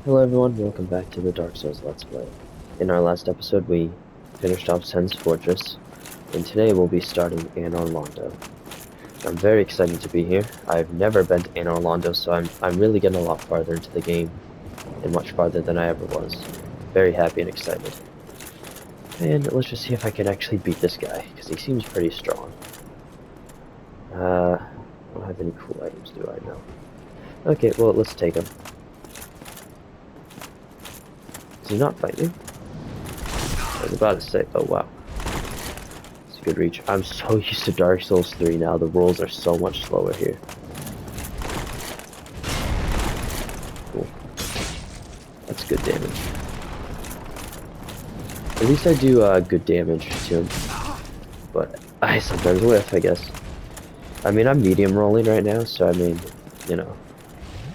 Hello everyone, welcome back to the Dark Souls Let's Play. In our last episode we finished off Sen's Fortress, and today we'll be starting Anor Londo. I'm very excited to be here. I've never been to Anor Londo, so I'm really getting a lot farther into the game, and much farther than I ever was. Very happy and excited. And let's just see if I can actually beat this guy, because he seems pretty strong. I don't have any cool items, do I? No. Okay, well let's take him. Does he not fight me? I was about to say, oh wow. It's a good reach. I'm so used to Dark Souls 3 now, the rolls are so much slower here. Cool. That's good damage. At least I do good damage to him. But I sometimes whiff, I guess. I mean, I'm medium rolling right now, so I mean, you know,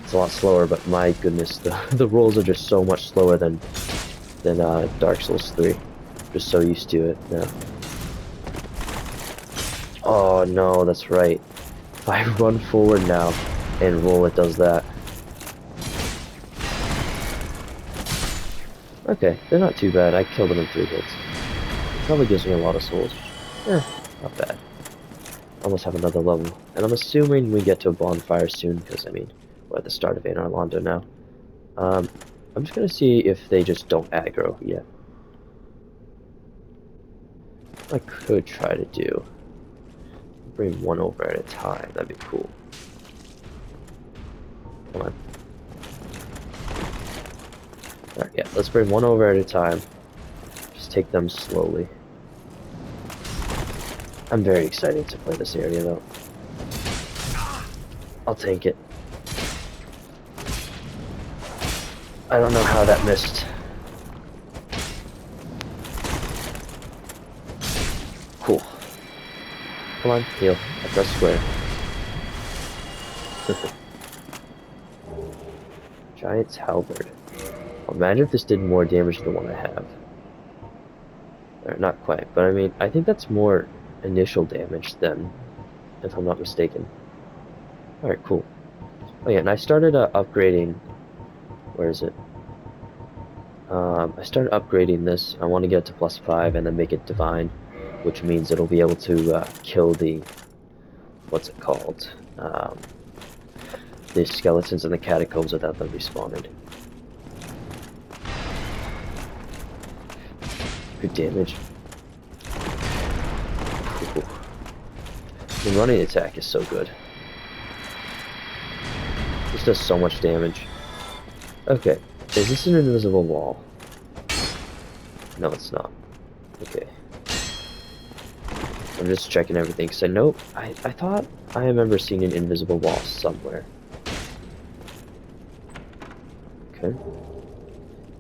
it's a lot slower, but my goodness, the rolls are just so much slower than Dark Souls 3. Just so used to it now. Oh no, that's right. If I run forward now and roll, it does that. Okay, they're not too bad. I killed them in 3 hits. Probably gives me a lot of souls. Not bad. Almost have another level. And I'm assuming we get to a bonfire soon, because, I mean, we're at the start of Anor Londo now. I'm just gonna see if they just don't aggro yet. I could try to do. Bring one over at a time, that'd be cool. Come on. Alright, yeah, let's bring one over at a time. Just take them slowly. I'm very excited to play this area, though. I'll take it. I don't know how that missed. Cool. Come on, heal. I press square. Giant's Halberd. Imagine if this did more damage than the one I have. Or, not quite, but I mean, I think that's more initial damage than, if I'm not mistaken. Alright, cool. Oh yeah, and I started upgrading. Where is it? I started upgrading this. I want to get it to +5 and then make it divine, which means it'll be able to kill the, what's it called? The skeletons in the catacombs without them respawning. Good damage. Ooh. The running attack is so good. This does so much damage. Okay, is this an invisible wall? No, it's not. Okay. I'm just checking everything, because I thought I remember seeing an invisible wall somewhere. Okay.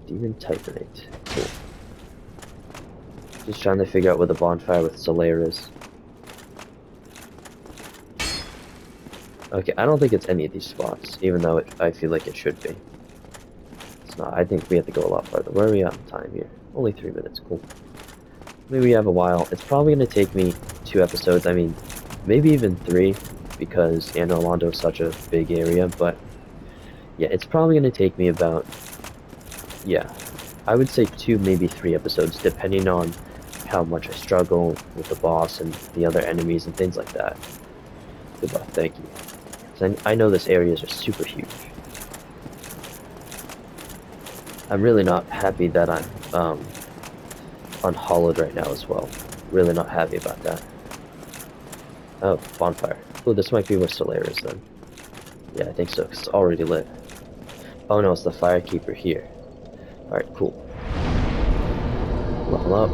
Demon Titanite. Cool. Just trying to figure out where the bonfire with Solaire is. Okay, I don't think it's any of these spots, even though I feel like it should be. It's not. I think we have to go a lot farther. Where are we on time here? Only 3 minutes. Cool. Maybe we have a while. It's probably going to take me 2 episodes. I mean, maybe even 3, because Anor Londo is such a big area, but yeah, it's probably going to take me about, yeah, I would say 2, maybe 3 episodes, depending on how much I struggle with the boss and the other enemies and things like that. Good luck, thank you. I know this area is just super huge. I'm really not happy that I'm unhollowed right now as well. Really not happy about that. Oh, bonfire. Oh, this might be where Solaire is then. Yeah, I think so, because it's already lit. Oh no, it's the Firekeeper here. Alright, cool. Level up.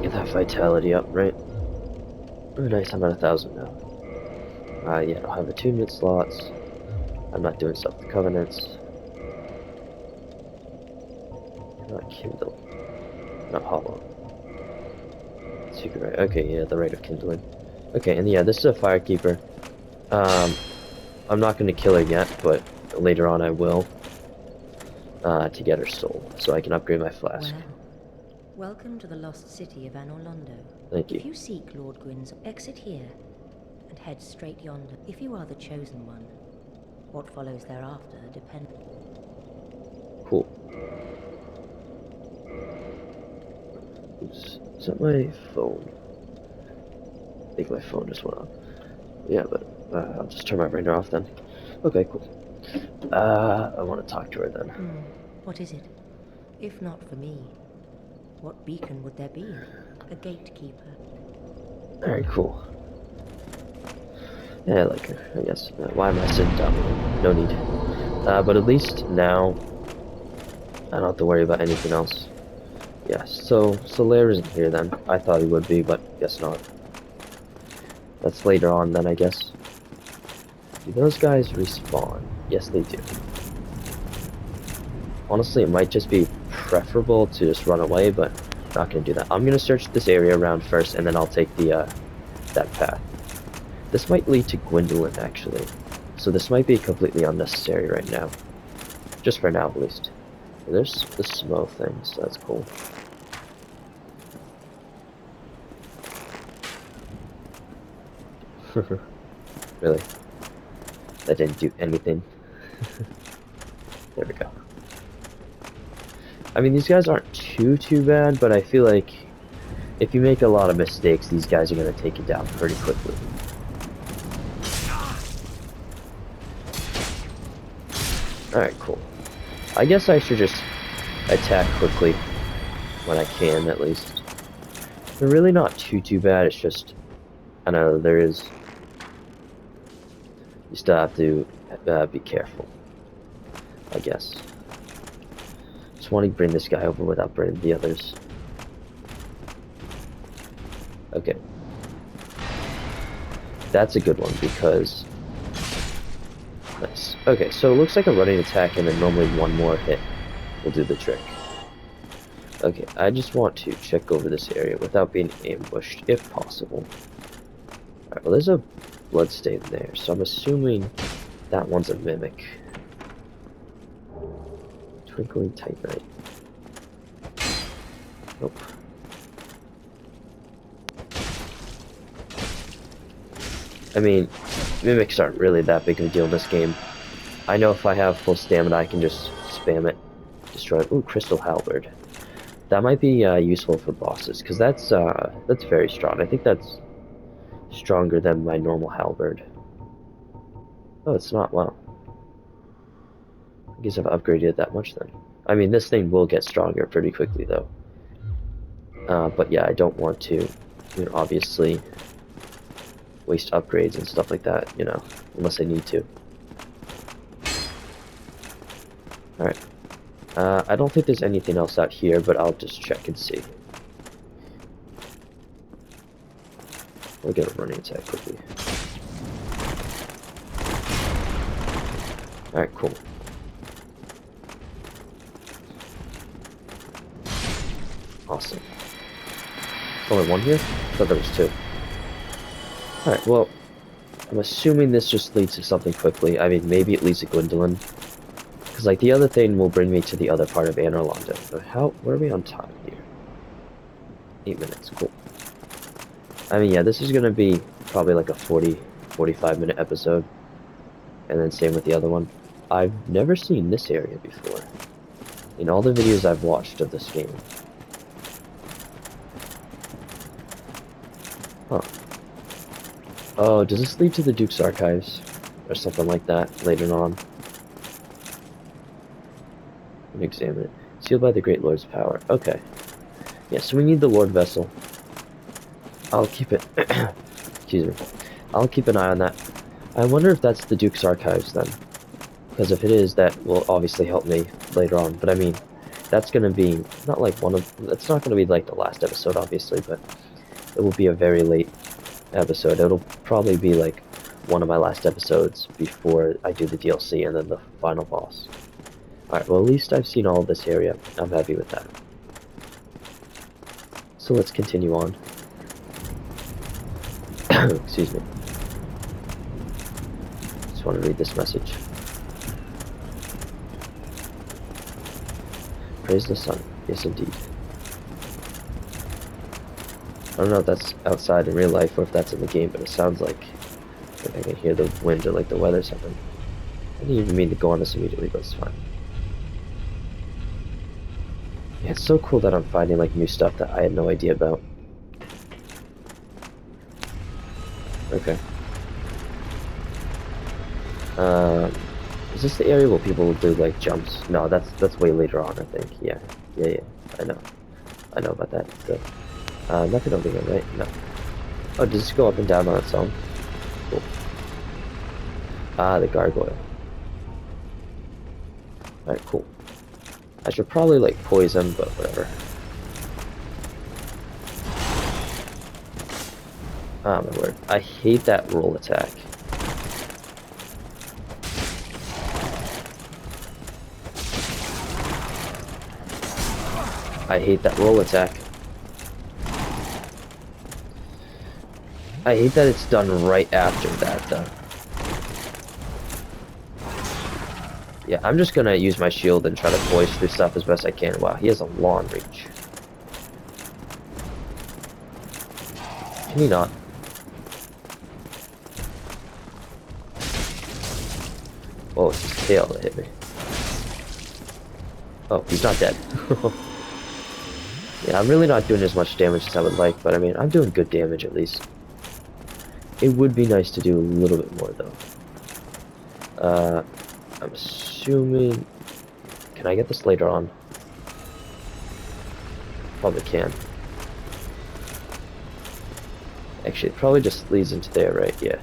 Get that vitality up, right? Oh, nice, I'm at 1,000 now. Yeah, I don't have attunement slots. I'm not doing stuff with Covenants. Not Kindle. Not Hollow. Secret right. Okay, yeah, the rate of kindling. Okay, and yeah, this is a Firekeeper. I'm not going to kill her yet, but later on I will. To get her soul, so I can upgrade my flask. Well, welcome to the lost city of Anor Londo. Thank you. If you seek Lord Gwyn's, exit here and head straight yonder. If you are the chosen one, what follows thereafter depends. Is that my phone? I think my phone just went off. Yeah, but I'll just turn my brainer off then. Okay, cool. I want to talk to her then. What is it? If not for me, what beacon would there be? A gatekeeper. Alright, cool. Yeah, I like her, I guess. Why am I sitting down? No need. But at least now, I don't have to worry about anything else. Yes, so Lair isn't here then. I thought he would be, but guess not. That's later on then, I guess. Do those guys respawn? Yes, they do. Honestly, it might just be preferable to just run away, but I'm not going to do that. I'm going to search this area around first, and then I'll take the that path. This might lead to Gwendolyn, actually. So this might be completely unnecessary right now. Just for now, at least. And there's the Smo thing, so that's cool. Really? That didn't do anything. There we go. I mean, these guys aren't too bad, but I feel like if you make a lot of mistakes, these guys are going to take you down pretty quickly. Alright, cool. I guess I should just attack quickly when I can, at least. They're really not too bad, it's just, I know there is, you still have to be careful, I guess. Just want to bring this guy over without bringing the others. Okay. That's a good one because... Nice. Okay, so it looks like a running attack and then normally one more hit will do the trick. Okay, I just want to check over this area without being ambushed, if possible. Alright, well there's a bloodstain there, so I'm assuming that one's a mimic. Twinkling Titanite. Nope. I mean, mimics aren't really that big of a deal in this game. I know if I have full stamina, I can just spam it, destroy it. Ooh, Crystal Halberd. That might be useful for bosses, because that's very strong. I think that's stronger than my normal halberd. Oh, it's not. Wow. I guess I've upgraded it that much then. I mean, this thing will get stronger pretty quickly, though. But yeah, I don't want to, you know, obviously waste upgrades and stuff like that, you know, unless I need to. Alright. I don't think there's anything else out here, but I'll just check and see. We'll get a running attack quickly. Alright, cool. Awesome. Only one here? I thought there was two. Alright, well, I'm assuming this just leads to something quickly. I mean, maybe it leads to Gwendolyn. Because, like, the other thing will bring me to the other part of Anor Londo. But where are we on time here? 8 minutes, cool. I mean, yeah, this is going to be probably like a 45 minute episode. And then same with the other one. I've never seen this area before. In all the videos I've watched of this game. Huh. Oh, does this lead to the Duke's Archives? Or something like that later on? Let me examine it. Sealed by the Great Lord's power. Okay. Yeah, so we need the Lord Vessel. I'll keep it... Excuse me. I'll keep an eye on that. I wonder if that's the Duke's Archives then. Because if it is, that will obviously help me later on. But I mean, that's going to be not like it's not going to be like the last episode, obviously, but it will be a very late episode. It'll probably be like one of my last episodes before I do the DLC and then the final boss. Alright, well at least I've seen all of this area. I'm happy with that. So let's continue on. Excuse me. Just want to read this message. Praise the sun. Yes, indeed. I don't know if that's outside in real life or if that's in the game, but it sounds like I can hear the wind or like the weather or something. I didn't even mean to go on this immediately, but it's fine. Yeah, it's so cool that I'm finding like new stuff that I had no idea about. Okay. Is this the area where people will do like jumps? No, that's way later on, I think. Yeah, yeah. I know about that. Good. Nothing over here, right? No. Oh, does this go up and down on its own? Cool. Ah, the gargoyle. Alright, cool. I should probably like poison, but whatever. Ah, my word. I hate that roll attack. I hate that roll attack. I hate that it's done right after that, though. Yeah, I'm just gonna use my shield and try to voice through stuff as best I can. Wow, he has a long reach. Can he not? Oh, it's his tail that hit me. Oh, he's not dead. Yeah, I'm really not doing as much damage as I would like, but I mean, I'm doing good damage at least. It would be nice to do a little bit more, though. I'm assuming... Can I get this later on? Probably can. Actually, it probably just leads into there, right? Yeah.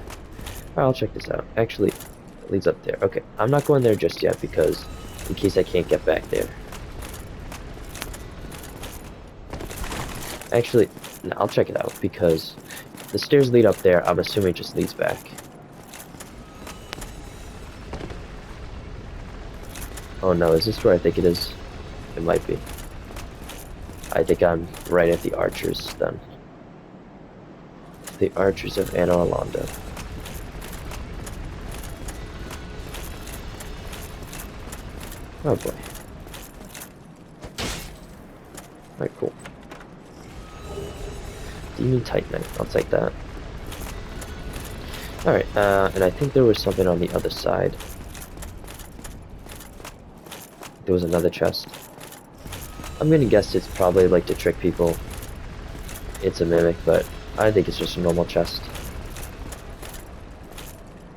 Alright, I'll check this out. Actually, it leads up there. Okay, I'm not going there just yet because in case I can't get back there. Actually, no, I'll check it out because the stairs lead up there. I'm assuming it just leads back. Oh no, is this where I think it is? It might be. I think I'm right at the archers then. The archers of Anor Londo. Oh boy. Alright, cool. Demon Titanite, I'll take that. Alright, and I think there was something on the other side. There was another chest. I'm gonna guess it's probably like to trick people. It's a mimic, but I think it's just a normal chest.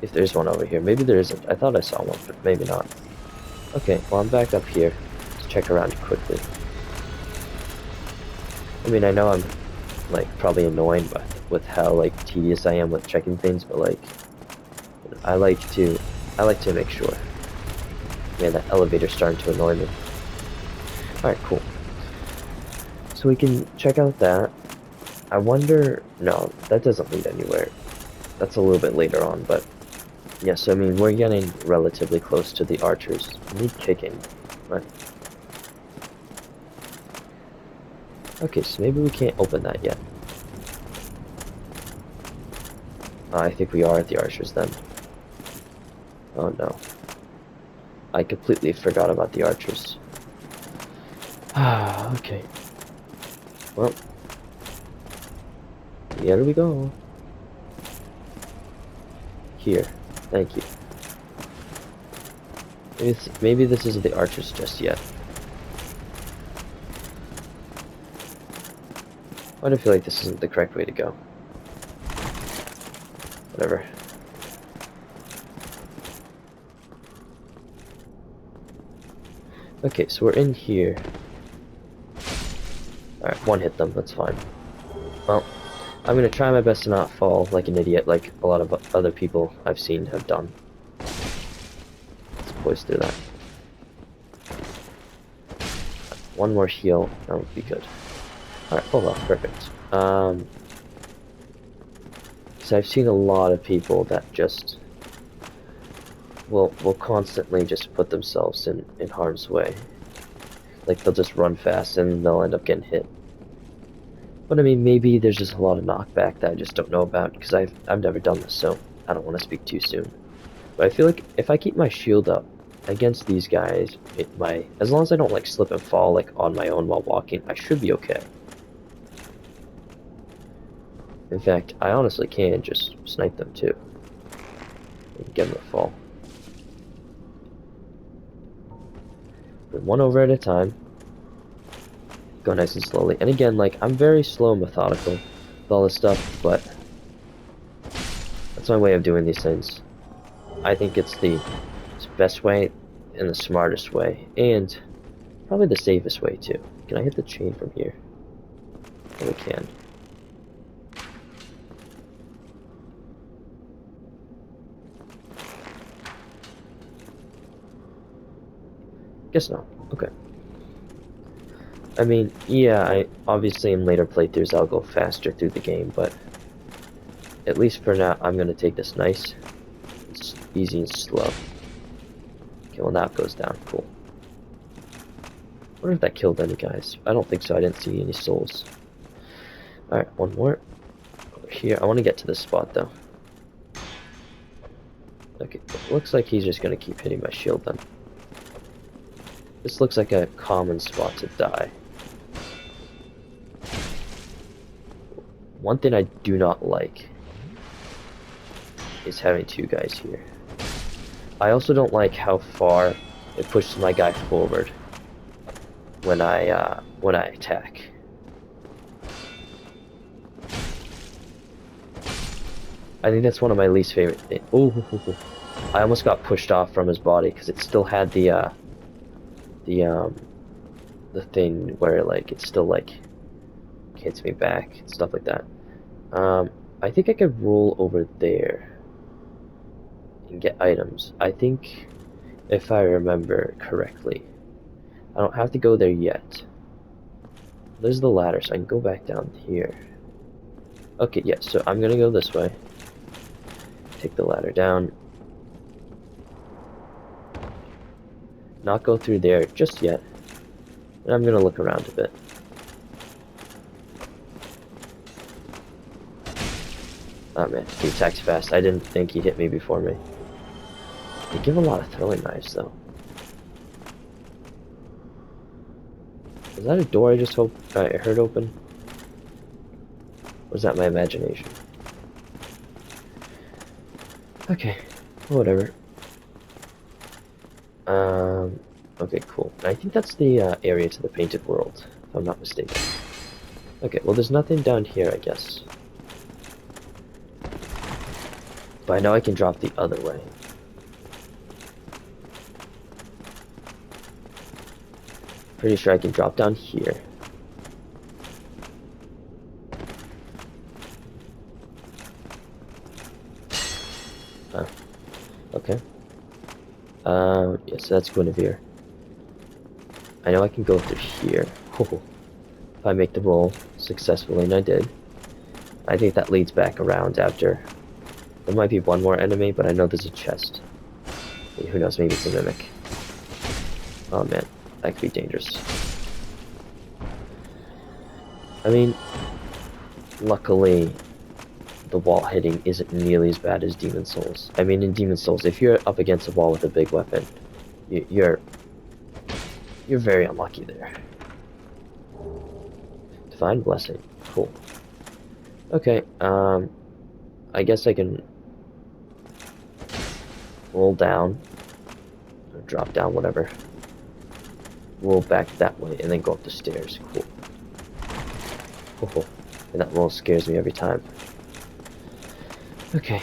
If there's one over here. Maybe there isn't. I thought I saw one, but maybe not. Okay, well I'm back up here to check around quickly. I mean, I know I'm like probably annoying with how like tedious I am with checking things, but like I like to make sure. Man, that elevator's starting to annoy me. Alright, cool. So we can check out that. I wonder... No, that doesn't lead anywhere. That's a little bit later on, but... Yes, I mean, we're getting relatively close to the archers. I need kicking. Right. Okay, so maybe we can't open that yet. I think we are at the archers then. Oh no. I completely forgot about the archers. Ah, okay. Well, here we go. Here, thank you. Maybe this isn't the archers just yet. Why do I feel like this isn't the correct way to go? Whatever. Okay, so we're in here. Alright, one hit them, that's fine. Well, I'm gonna try my best to not fall like an idiot like a lot of other people I've seen have done. Let's poise through that. One more heal, that would be good. Alright, hold on, perfect. So I've seen a lot of people that just will constantly just put themselves in harm's way. Like they'll just run fast and they'll end up getting hit. But I mean, maybe there's just a lot of knockback that I just don't know about because I've never done this, so I don't want to speak too soon. But I feel like if I keep my shield up against these guys, as long as I don't like slip and fall like on my own while walking, I should be okay. In fact, I honestly can just snipe them too. And get them to fall. But one over at a time. Go nice and slowly. And again, like, I'm very slow and methodical with all this stuff, but That's my way of doing these things. I think it's the best way and the smartest way, and probably the safest way too. Can I hit the chain from here? Oh, we can. Guess not. Okay. I mean, yeah, I obviously in later playthroughs I'll go faster through the game, but at least for now I'm gonna take this nice, easy and slow. Okay, well now it goes down. Cool. I wonder if that killed any guys. I don't think so. I didn't see any souls. Alright, one more. Over here. I want to get to this spot though. Okay, it looks like he's just gonna keep hitting my shield then. This looks like a common spot to die. One thing I do not like is having two guys here. I also don't like how far it pushes my guy forward when I attack. I think that's one of my least favorite things. Oh, I almost got pushed off from his body because it still had the thing where like it still like hits me back and stuff like that. I think I could roll over there and get items. I think if I remember correctly, I don't have to go there yet. There's the ladder, so I can go back down here. Okay, yeah, so I'm gonna go this way. Take the ladder down. Not go through there just yet. And I'm gonna look around a bit. Oh man, he attacks fast. I didn't think he hit me before me. They give a lot of throwing knives though. Was that a door I just heard open? Or was that my imagination? Okay, whatever. Okay, cool. I think that's the area to the painted world, if I'm not mistaken. Okay, well there's nothing down here, I guess. But I know I can drop the other way. Pretty sure I can drop down here. Okay. Yes, that's Guinevere. I know I can go through here. If I make the roll successfully, and I did. I think that leads back around after. There might be one more enemy, but I know there's a chest. Who knows, maybe it's a mimic. Oh man, that could be dangerous. I mean, luckily, the wall hitting isn't nearly as bad as Demon Souls. I mean, in Demon Souls, if you're up against a wall with a big weapon, you're very unlucky there. Divine Blessing. Cool. Okay, I guess I can roll down, or drop down, whatever. Roll back that way, and then go up the stairs. Cool. And that roll scares me every time. Okay.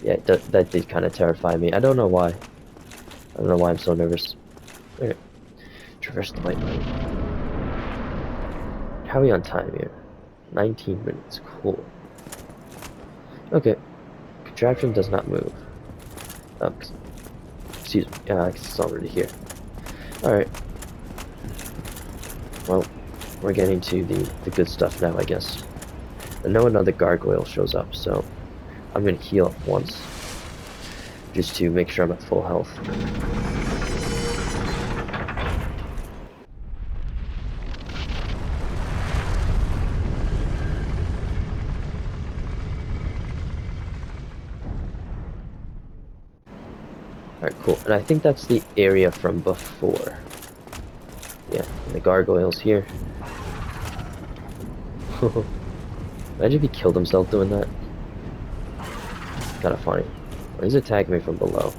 Yeah, that did kind of terrify me. I don't know why. I don't know why I'm so nervous. Okay. Traverse the white light. How are we on time here? 19 minutes. Cool. Okay. Contraption does not move. Oh, excuse me. Yeah, it's already here. Alright. Well, we're getting to the good stuff now, I guess. I know another gargoyle shows up, so I'm gonna heal up once. Just to make sure I'm at full health. Alright, cool. And I think that's the area from before. Yeah, and the gargoyle's here. Imagine if he killed himself doing that. Kinda funny. Well, he's attacking me from below.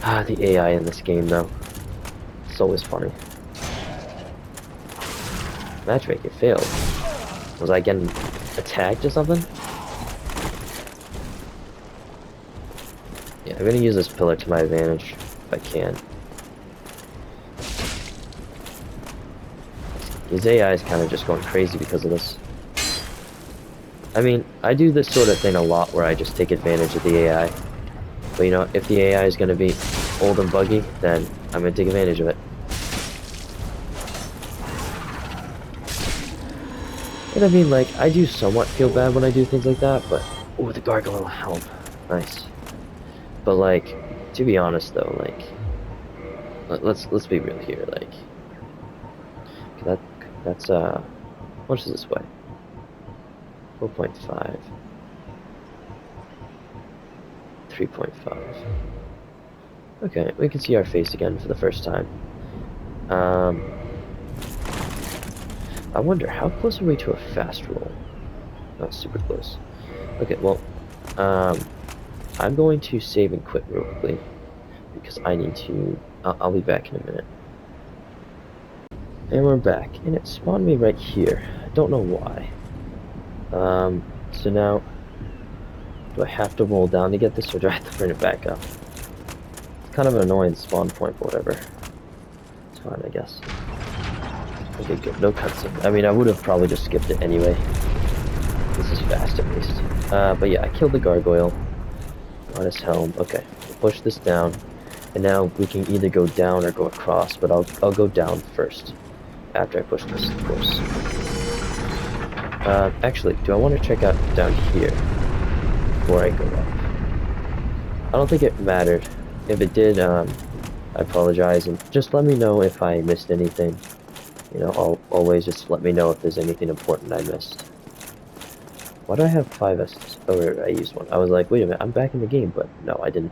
Ah, the AI in this game, though. It's always funny. Matchmaking failed. Was I getting attacked or something? Yeah, I'm gonna use this pillar to my advantage if I can. His AI is kind of just going crazy because of this. I mean, I do this sort of thing a lot where I just take advantage of the AI. But you know, if the AI is gonna be old and buggy, then I'm gonna take advantage of it. And I mean, like, I do somewhat feel bad when I do things like that, but... Oh, the gargoyle helm. Nice. But, like, to be honest, though, like... Let's be real here, like... That's, how much does this weigh? 4.5. 3.5. Okay, we can see our face again for the first time. I wonder, how close are we to a fast roll? Not super close. Okay, well, I'm going to save and quit real quickly, because I need to... I'll be back in a minute. And we're back, and it spawned me right here. I don't know why. So now, do I have to roll down to get this, or do I have to bring it back up? It's kind of an annoying spawn point, but whatever. It's fine, I guess. Okay, good. No cutscene. I mean, I would have probably just skipped it anyway. This is fast, at least. But yeah, I killed the gargoyle. On his helm. Okay, push this down, and now we can either go down or go across. But I'll go down first after I push this, of course. Actually, do I want to check out down here before I go up? I don't think it mattered. If it did, I apologize, and just let me know if I missed anything. You know, always just let me know if there's anything important I missed. Why do I have 5 S's? Oh, I used one. I was like, wait a minute, I'm back in the game, but no, I didn't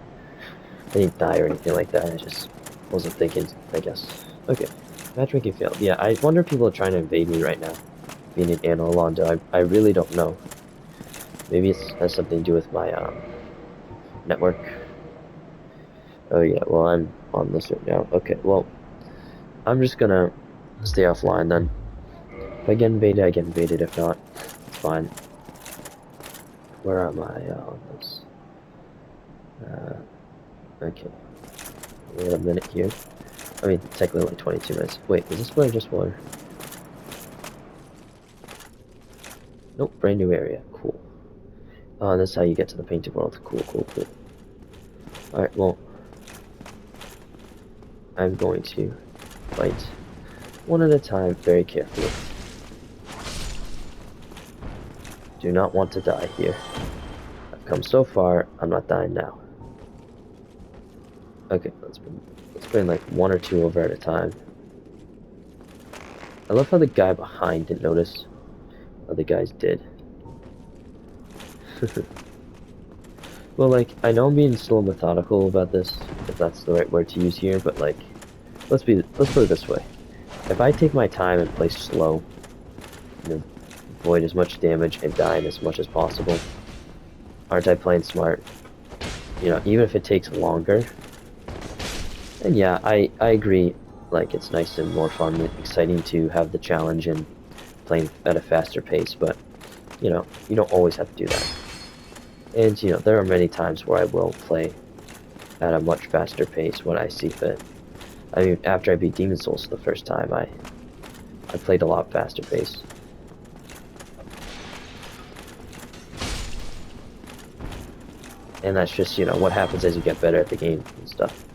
die or anything like that. I just wasn't thinking, I guess. Okay, matchmaking failed. Yeah, I wonder if people are trying to invade me right now, being in Anor Londo. I really don't know. Maybe it has something to do with my network. Oh yeah, well, I'm on this right now. Okay, well, I'm just gonna stay offline then. If I get invaded, I get invaded. If not, it's fine. Where am I on this? Okay. We have a minute here. I mean, technically like 22 minutes. Wait, is this where I just were? Nope, brand new area. Cool. Oh, this is how you get to the painted world. Cool, cool, cool. Alright, well, I'm going to fight one at a time very carefully. Do not want to die here. I've come so far, I'm not dying now. Okay, let's bring like 1 or 2 over at a time. I love how the guy behind didn't notice. Other guys did. Well, like, I know I'm being slow methodical about this, if that's the right word to use here, but like, let's put it this way. If I take my time and play slow, you know, avoid as much damage and die as much as possible, aren't I playing smart? You know, even if it takes longer. And yeah, I agree, like, it's nice and more fun and exciting to have the challenge and playing at a faster pace, but, you know, you don't always have to do that. And, you know, there are many times where I will play at a much faster pace when I see fit. I mean, after I beat Demon Souls the first time, I played a lot faster pace. And that's just, you know, what happens as you get better at the game and stuff.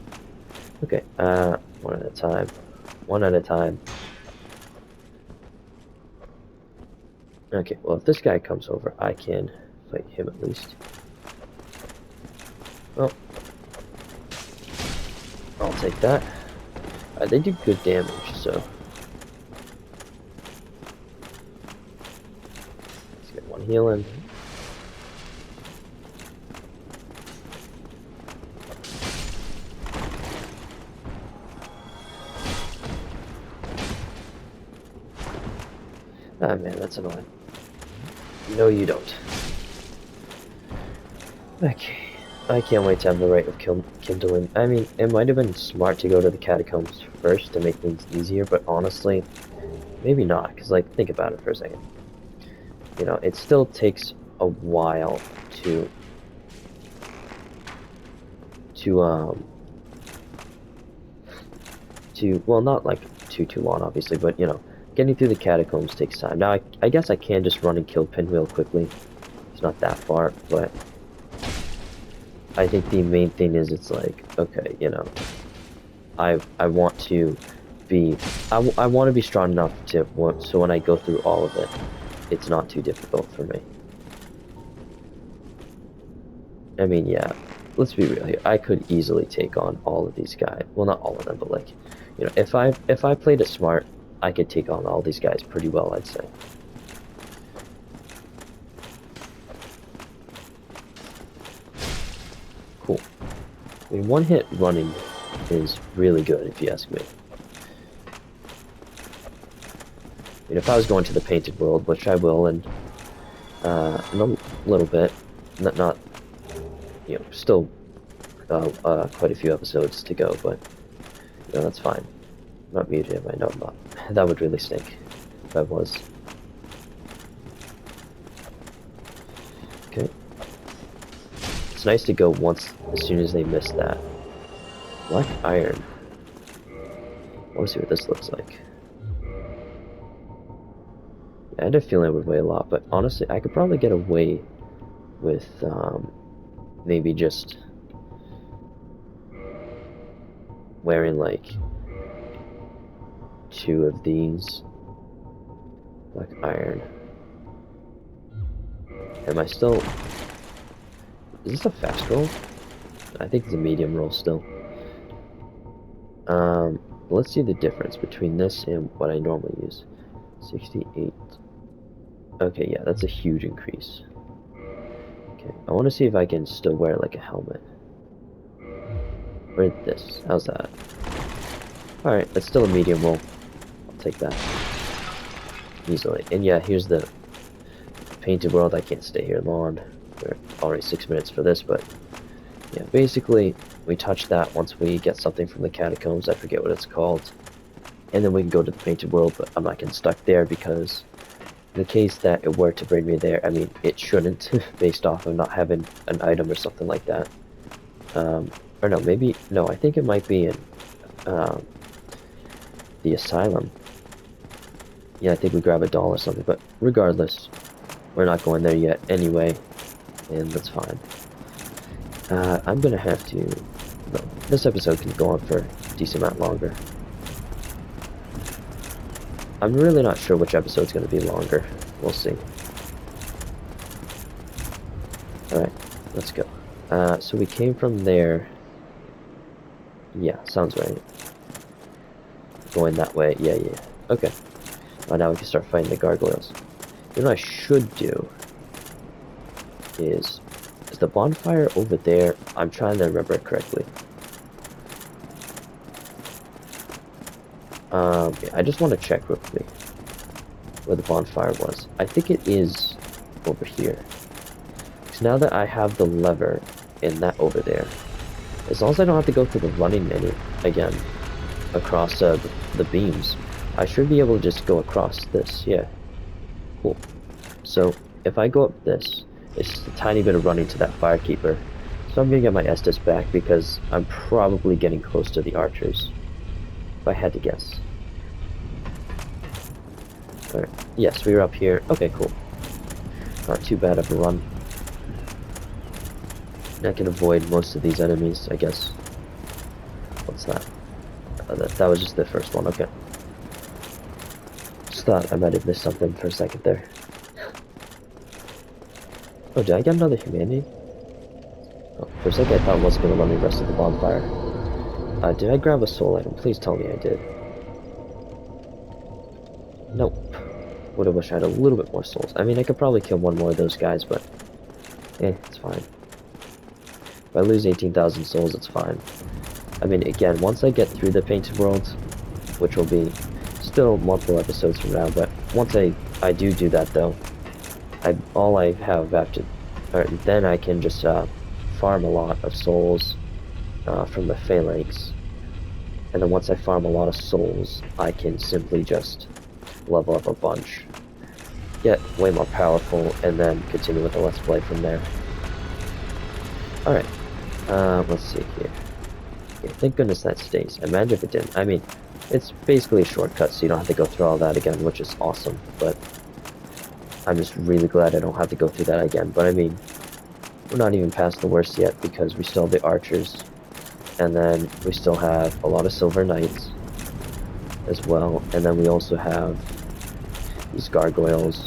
Okay, one at a time. One at a time. Okay, well, if this guy comes over, I can fight him at least. Well, I'll take that. They do good damage, so. Let's get one healing. Ah, man, that's annoying. No, you don't. Okay. I can't wait to have the rite of kindling. I mean, it might have been smart to go to the catacombs first to make things easier, but honestly, maybe not, because, like, think about it for a second. you know, it still takes a while to well, not like too long, obviously, but you know, getting through the catacombs takes time. Now, I guess I can just run and kill Pinwheel quickly. It's not that far, but I think the main thing is it's like, okay, you know, I want to be, I want to be strong enough to, so when I go through all of it, it's not too difficult for me. I mean, yeah, let's be real here. I could easily take on all of these guys. Well, not all of them, but like, you know, if I played it smart, I could take on all these guys pretty well, I'd say. Cool. I mean, one hit running is really good, if you ask me. I mean, if I was going to the painted world, which I will in a little bit, not you know, still quite a few episodes to go, but you know, that's fine. I'm not muted, I know I'm not. That would really stink if I was. Okay. It's nice to go once as soon as they miss that. Black iron. I want to see what this looks like. I had a feeling it would weigh a lot, but honestly, I could probably get away with maybe just wearing like 2 of these. Black iron. Am I still... Is this a fast roll? I think it's a medium roll still. Let's see the difference between this and what I normally use. 68. Okay, yeah, that's a huge increase. Okay, I want to see if I can still wear like a helmet. Or this. How's that? Alright, that's still a medium roll. I'll take that. Easily. And yeah, here's the painted world. I can't stay here long. We're already 6 minutes for this, but yeah, basically, we touch that once we get something from the catacombs. I forget what it's called. And then we can go to the painted world, but I'm not getting stuck there because in the case that it were to bring me there, I mean, it shouldn't, based off of not having an item or something like that. Or no, maybe, no, I think it might be in the asylum. Yeah, I think we grab a doll or something, but regardless, we're not going there yet anyway, and that's fine. I'm gonna have to... No, this episode can go on for a decent amount longer. I'm really not sure which episode's gonna be longer. We'll see. Alright, let's go. So we came from there. Yeah, sounds right. Going that way. Yeah. Okay. Now we can start fighting the gargoyles. You know what I should do is the bonfire over there? I'm trying to remember it correctly. Yeah, I just want to check real quick where the bonfire was. I think it is over here. Because now that I have the lever and that over there, as long as I don't have to go through the running menu again across the beams, I should be able to just go across this. Yeah. Cool. So if I go up this, it's just a tiny bit of running to that firekeeper. So I'm gonna get my Estus back because I'm probably getting close to the archers. If I had to guess. Alright. Yes, we were up here. Okay, cool. Not too bad of a run. I can avoid most of these enemies, I guess. What's that? That was just the first one, okay. Just thought I might have missed something for a second there. Oh, did I get another humanity? Oh, for a second I thought I wasn't going to run the rest of the bonfire. Did I grab a soul item? Please tell me I did. Nope. Would have wished I had a little bit more souls. I mean, I could probably kill one more of those guys, but... it's fine. If I lose 18,000 souls, it's fine. I mean, again, once I get through the painted world, which will be still multiple episodes from now, but once I do that, though, all I have after... then I can just farm a lot of souls from the phalanx. And then once I farm a lot of souls, I can simply just level up a bunch. get way more powerful, and then continue with the Let's Play from there. Alright, let's see here. Okay, thank goodness that stays. Imagine if it didn't. I mean, it's basically a shortcut, so you don't have to go through all that again, which is awesome, but I'm just really glad I don't have to go through that again. But I mean, we're not even past the worst yet, because we still have the archers, and then we still have a lot of silver knights as well, and then we also have these gargoyles,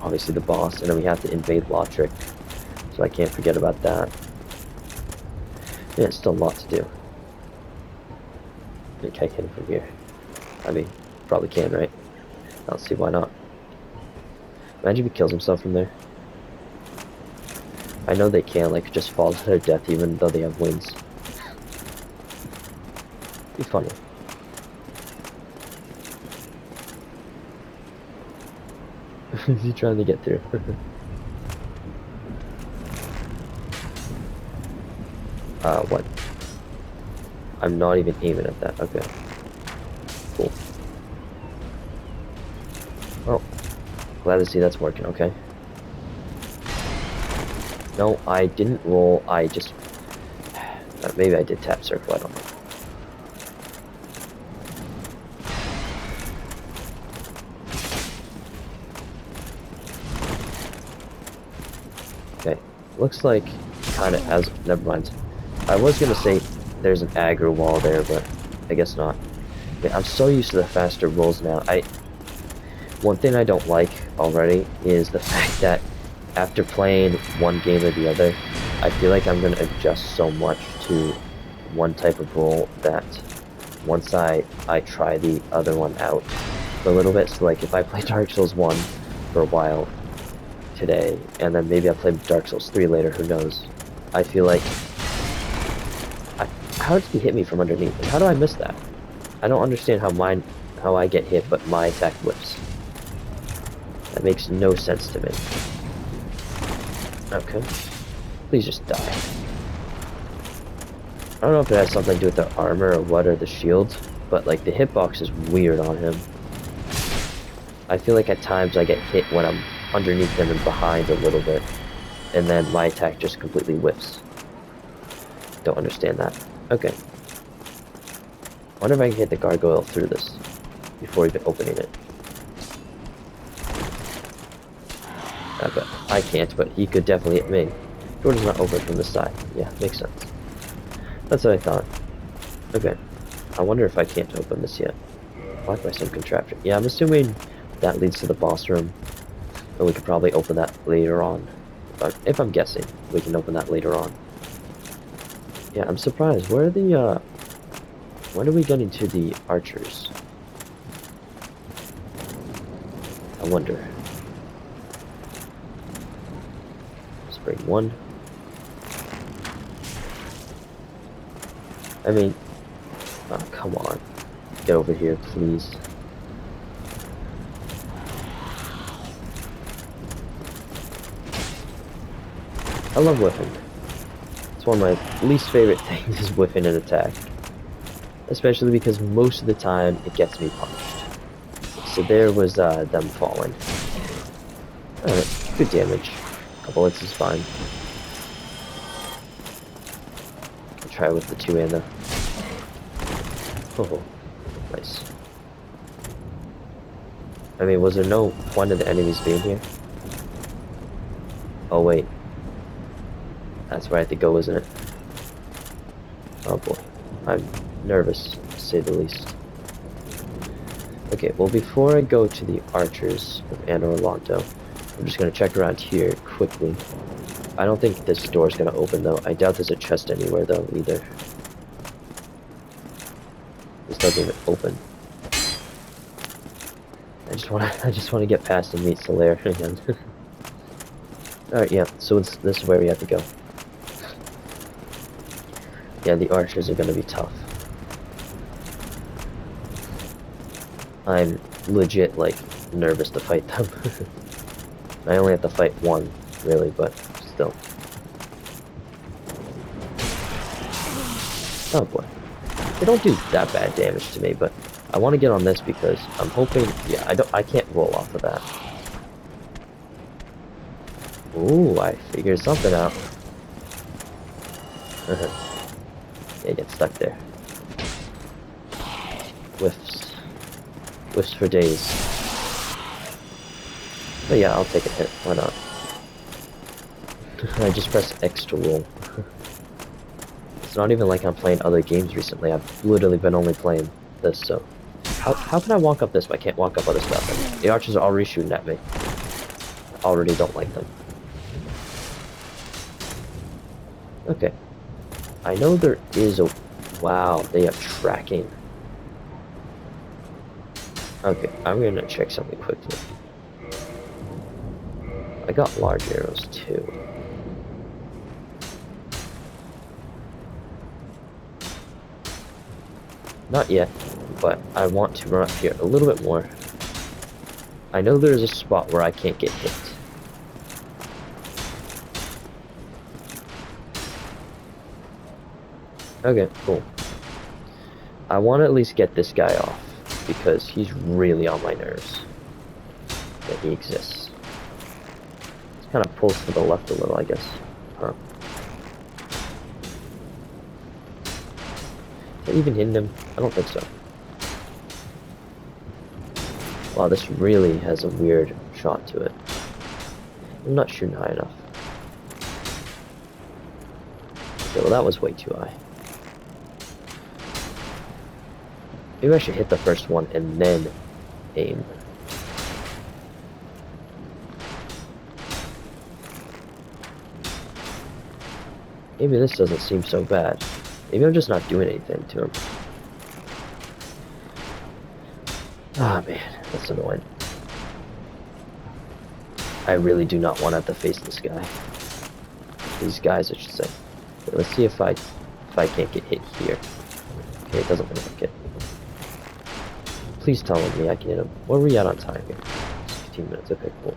obviously the boss, and then we have to invade Lotric, so I can't forget about that. Yeah, it's still a lot to do. I think I can from here. I mean, probably can, right? I don't see why not. Imagine if he kills himself from there. I know they can, like, just fall to their death even though they have wings. Be funny. Is he trying to get through? What? I'm not even aiming at that. Okay. Cool. Oh. Glad to see that's working. Okay. No, I didn't roll. I just... maybe I did tap circle. I don't know. Okay. Looks like kind of as... Never mind. I was going to say there's an aggro wall there, but I guess not. Okay, I'm so used to the faster rolls now. One thing I don't like already is the fact that after playing one game or the other, I feel like I'm going to adjust so much to one type of roll that once I try the other one out for a little bit, so like if I play Dark Souls 1 for a while today, and then maybe I play Dark Souls 3 later, who knows, I feel like... how did he hit me from underneath? How do I miss that? I don't understand how I get hit, but my attack whips. That makes no sense to me. Okay. Please just die. I don't know if it has something to do with the armor or what, or the shield, but like the hitbox is weird on him. I feel like at times I get hit when I'm underneath him and behind a little bit, and then my attack just completely whiffs. Don't understand that. Okay. Wonder if I can hit the gargoyle through this before even opening it. But I can't, but he could definitely hit me. Door does not open from the side. Yeah, makes sense. That's what I thought. Okay. I wonder if I can't open this yet. Blocked by some contraption. Yeah, I'm assuming that leads to the boss room. And we could probably open that later on. If I'm guessing, we can open that later on. Yeah, I'm surprised. Where are the, when are we getting to the archers? I wonder. Let's bring one. I mean, oh, come on. Get over here, please. I love whiffing. It's one of my least favorite things is whiffing an attack. Especially because most of the time it gets me punished. So there was them falling. Alright, good damage. A couple hits is fine. I'll try with the two and the... Oh, nice. I mean, was there no point of the enemies being here? Oh wait. That's where I have to go, isn't it? Oh boy. I'm nervous, to say the least. Okay, well before I go to the archers of Anor Londo, I'm just going to check around here quickly. I don't think this door is going to open though. I doubt there's a chest anywhere though either. This doesn't even open. I just want to get past and meet Solaire again. Alright, yeah, so this is where we have to go. Yeah, the archers are going to be tough. I'm legit, like, nervous to fight them. I only have to fight one, really, but still. Oh boy. They don't do that bad damage to me, but I want to get on this because I'm hoping... Yeah, I can't roll off of that. Ooh, I figured something out. Yeah, get stuck there. Whiffs. Whiffs for days. But yeah, I'll take a hit. Why not? I just press X to roll. It's not even like I'm playing other games recently. I've literally been only playing this, so... How can I walk up this, but I can't walk up other stuff? The archers are already shooting at me. I already don't like them. Okay. I know there is a... Wow, they have tracking. Okay, I'm gonna check something quickly. I got large arrows too. Not yet, but I want to run up here a little bit more. I know there's a spot where I can't get hit. Okay, cool. I want to at least get this guy off, because he's really on my nerves that he exists. It's kind of pulls to the left a little, I guess. Huh. Is that even hitting him? I don't think so. Wow, this really has a weird shot to it. I'm not shooting high enough. Okay, well that was way too high. Maybe I should hit the first one and then aim. Maybe this doesn't seem so bad. Maybe I'm just not doing anything to him. Ah, man, that's annoying. I really do not want to have to face this guy. These guys, I should say. Okay, let's see if I can't get hit here. Okay, it doesn't look like it. Please tell me I can hit him. What are we at on time here? 16 minutes. Okay, cool.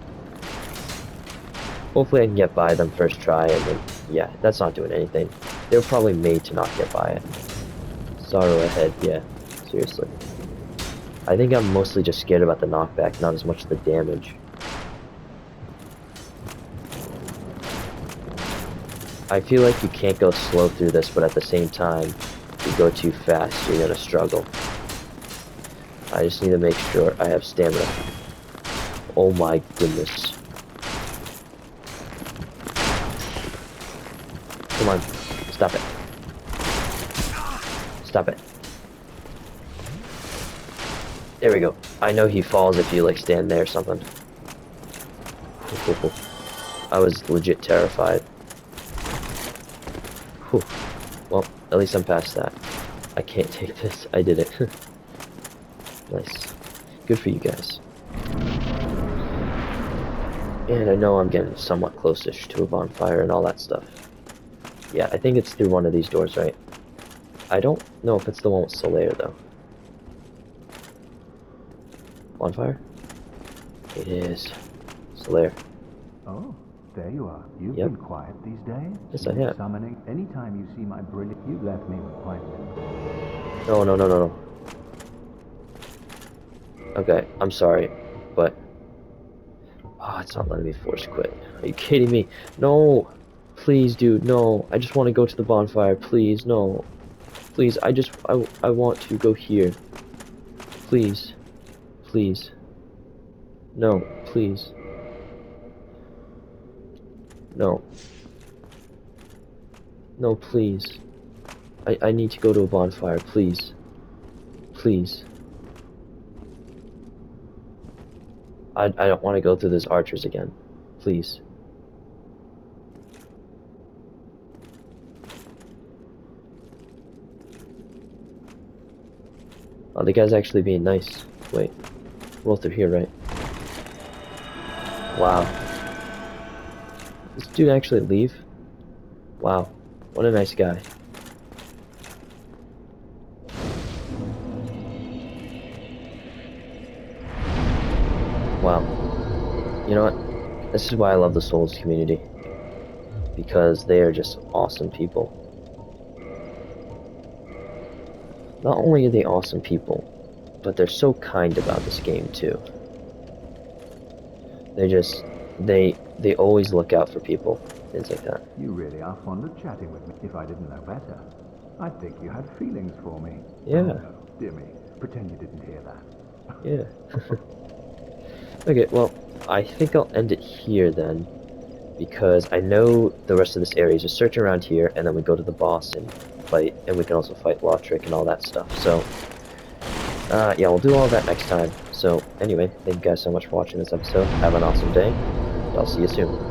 Hopefully I can get by them first try, and then, yeah, that's not doing anything. They were probably made to not get by it. Sorrow ahead, yeah, seriously. I think I'm mostly just scared about the knockback, not as much the damage. I feel like you can't go slow through this, but at the same time, if you go too fast, you're gonna struggle. I just need to make sure I have stamina. Oh my goodness. Come on, stop it. Stop it. There we go. I know he falls if you, like, stand there or something. I was legit terrified. Whew. Well, at least I'm past that. I can't take this. I did it. Nice. Good for you guys. And I know I'm getting somewhat close-ish to a bonfire and all that stuff. Yeah, I think it's through one of these doors, right? I don't know if it's the one with Solaire, though. Bonfire? It is. Solaire. Oh, there you are. You've Yep. been quiet these days. Yes, I have. Summoning. Anytime you see my brilliant, you left me with quite a... No, no, no, no, no. Okay, I'm sorry, but... Oh, it's not letting me force quit. Are you kidding me? No! Please, dude, no. I just want to go to the bonfire. Please, no. Please, I want to go here. Please. Please. No, please. No. No, please. I need to go to a bonfire, please. Please. I don't want to go through those archers again. Please. Oh, the guy's actually being nice. Wait. Roll through here, right? Wow. This dude actually leave? Wow. What a nice guy. Wow. You know what? This is why I love the Souls community. Because they are just awesome people. Not only are they awesome people, but they're so kind about this game too. they always look out for people, things like that. You really are fond of chatting with me. If I didn't know better, I'd think you had feelings for me. Yeah. Oh, no, dear me. Pretend you didn't hear that. Yeah. Okay, well, I think I'll end it here then, because I know the rest of this area is just search around here, and then we go to the boss and fight, and we can also fight Lotrick and all that stuff. So, yeah, we'll do all that next time. So, anyway, thank you guys so much for watching this episode. Have an awesome day. I'll see you soon.